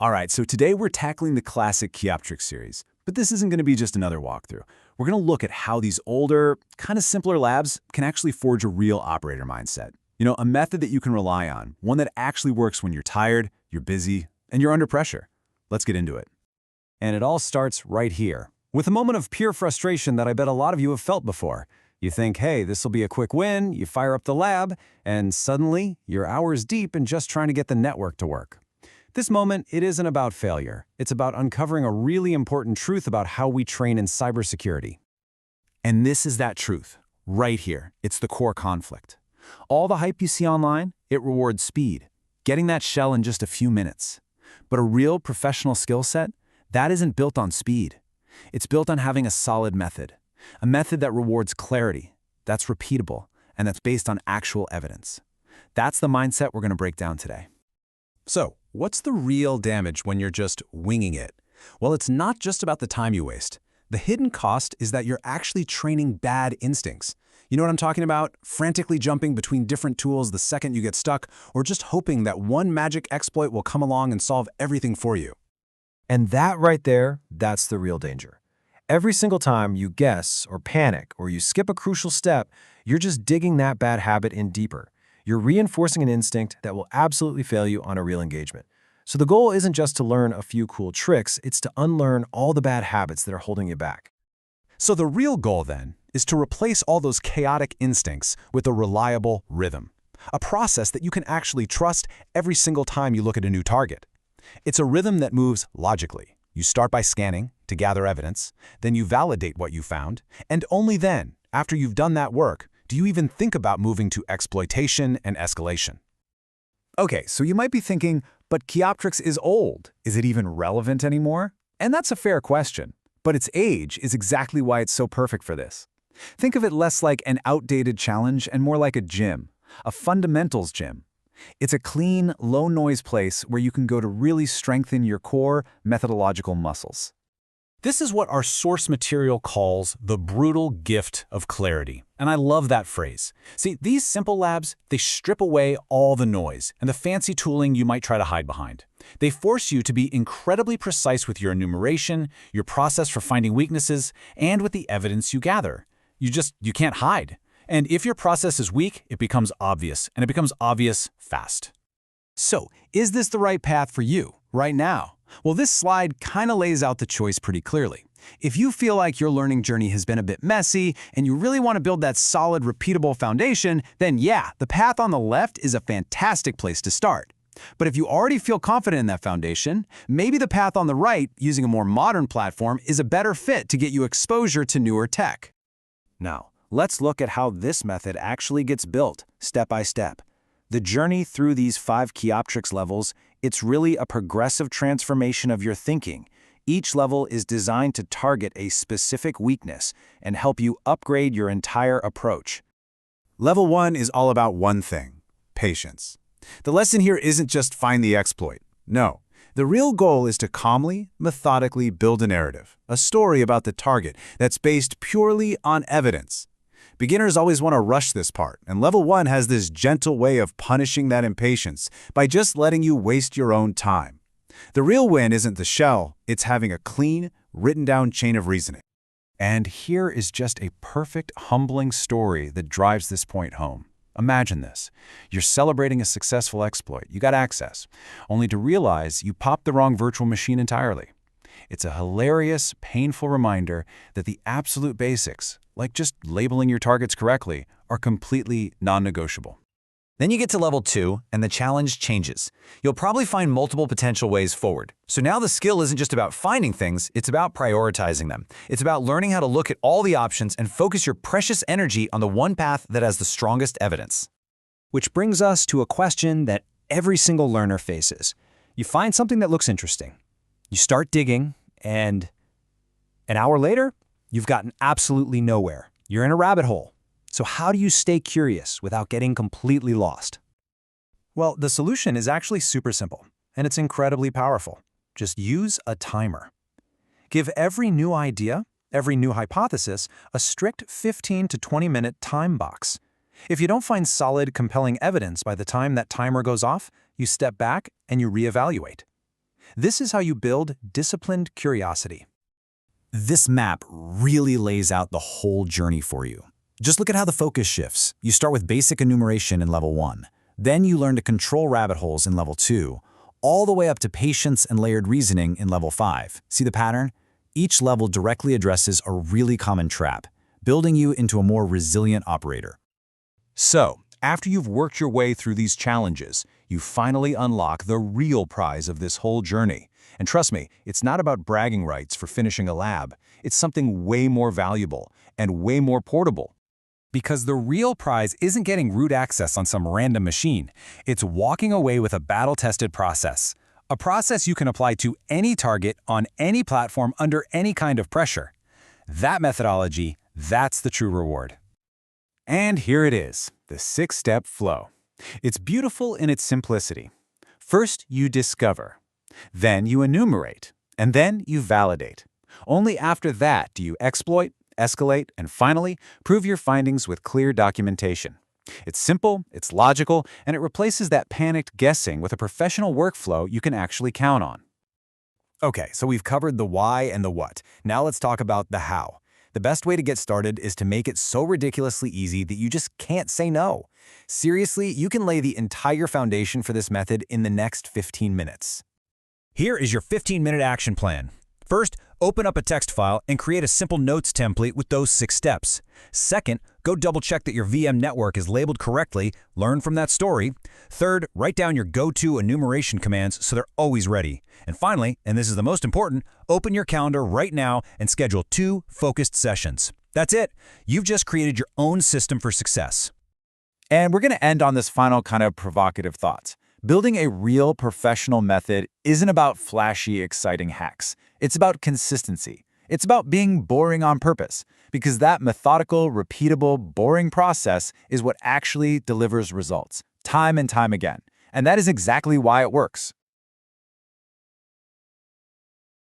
All right, so today we're tackling the classic Kioptrix series, but this isn't going to be just another walkthrough. We're going to look at how these older, kind of simpler labs can actually forge a real operator mindset. A method that you can rely on, one that actually works when you're tired, you're busy, and you're under pressure. Let's get into it. And it all starts right here, with a moment of pure frustration that I bet a lot of you have felt before. You think, hey, this will be a quick win, you fire up the lab, and suddenly you're hours deep in just trying to get the network to work. This moment, it isn't about failure. It's about uncovering a really important truth about how we train in cybersecurity. And this is that truth, right here. It's the core conflict. All the hype you see online, it rewards speed, getting that shell in just a few minutes. But a real professional skill set, that isn't built on speed. It's built on having a solid method, a method that rewards clarity, that's repeatable, and that's based on actual evidence. That's the mindset we're going to break down today. So, what's the real damage when you're just winging it? Well, it's not just about the time you waste. The hidden cost is that you're actually training bad instincts. You know what I'm talking about? Frantically jumping between different tools the second you get stuck, or just hoping that one magic exploit will come along and solve everything for you. And that right there, that's the real danger. Every single time you guess or panic or you skip a crucial step, you're just digging that bad habit in deeper. You're reinforcing an instinct that will absolutely fail you on a real engagement. So the goal isn't just to learn a few cool tricks, it's to unlearn all the bad habits that are holding you back. So the real goal then is to replace all those chaotic instincts with a reliable rhythm, a process that you can actually trust every single time you look at a new target. It's a rhythm that moves logically. You start by scanning to gather evidence, then you validate what you found, and only then, after you've done that work, do you even think about moving to exploitation and escalation. Okay, so you might be thinking, but Kioptrix is old. Is it even relevant anymore? And that's a fair question, but its age is exactly why it's so perfect for this. Think of it less like an outdated challenge and more like a gym, a fundamentals gym. It's a clean, low-noise place where you can go to really strengthen your core methodological muscles. This is what our source material calls the brutal gift of clarity. And I love that phrase. See, these simple labs, they strip away all the noise and the fancy tooling you might try to hide behind. They force you to be incredibly precise with your enumeration, your process for finding weaknesses, and with the evidence you gather. You can't hide. And if your process is weak, it becomes obvious, and it becomes obvious fast. So, is this the right path for you, right now? Well, this slide kind of lays out the choice pretty clearly. If you feel like your learning journey has been a bit messy, and you really want to build that solid, repeatable foundation, then yeah, the path on the left is a fantastic place to start. But if you already feel confident in that foundation, maybe the path on the right, using a more modern platform, is a better fit to get you exposure to newer tech. Now, let's look at how this method actually gets built, step by step. The journey through these 5 Kioptrix levels, it's really a progressive transformation of your thinking. Each level is designed to target a specific weakness and help you upgrade your entire approach. Level 1 is all about one thing: patience. The lesson here isn't just find the exploit. No. The real goal is to calmly, methodically build a narrative, a story about the target that's based purely on evidence. Beginners always want to rush this part, and Level 1 has this gentle way of punishing that impatience by just letting you waste your own time. The real win isn't the shell, it's having a clean, written-down chain of reasoning. And here is just a perfect, humbling story that drives this point home. Imagine this. You're celebrating a successful exploit. You got access, only to realize you popped the wrong virtual machine entirely. It's a hilarious, painful reminder that the absolute basics, like just labeling your targets correctly, are completely non-negotiable. Then you get to Level 2, and the challenge changes. You'll probably find multiple potential ways forward. So now the skill isn't just about finding things, it's about prioritizing them. It's about learning how to look at all the options and focus your precious energy on the one path that has the strongest evidence. Which brings us to a question that every single learner faces. You find something that looks interesting. You start digging, and an hour later, you've gotten absolutely nowhere. You're in a rabbit hole. So how do you stay curious without getting completely lost? Well, the solution is actually super simple, and it's incredibly powerful. Just use a timer. Give every new idea, every new hypothesis, a strict 15 to 20-minute time box. If you don't find solid, compelling evidence by the time that timer goes off, you step back and you reevaluate. This is how you build disciplined curiosity. This map really lays out the whole journey for you. Just look at how the focus shifts. You start with basic enumeration in level 1. Then you learn to control rabbit holes in level 2, all the way up to patience and layered reasoning in level 5. See the pattern? Each level directly addresses a really common trap, building you into a more resilient operator. So, after you've worked your way through these challenges, you finally unlock the real prize of this whole journey. And trust me, it's not about bragging rights for finishing a lab. It's something way more valuable and way more portable. Because the real prize isn't getting root access on some random machine. It's walking away with a battle-tested process. A process you can apply to any target on any platform under any kind of pressure. That methodology, that's the true reward. And here it is, the 6-step flow. It's beautiful in its simplicity. First, you discover. Then you enumerate. And then you validate. Only after that do you exploit, escalate, and finally, prove your findings with clear documentation. It's simple, it's logical, and it replaces that panicked guessing with a professional workflow you can actually count on. Okay, so we've covered the why and the what. Now let's talk about the how. The best way to get started is to make it so ridiculously easy that you just can't say no. Seriously, you can lay the entire foundation for this method in the next 15 minutes. Here is your 15-minute action plan. First, open up a text file and create a simple notes template with those 6 steps. Second, go double-check that your VM network is labeled correctly, learn from that story. Third, write down your go-to enumeration commands so they're always ready. And finally, and this is the most important, open your calendar right now and schedule 2 focused sessions. That's it. You've just created your own system for success. And we're going to end on this final kind of provocative thought. Building a real professional method isn't about flashy, exciting hacks. It's about consistency. It's about being boring on purpose, because that methodical, repeatable, boring process is what actually delivers results, time and time again. And that is exactly why it works.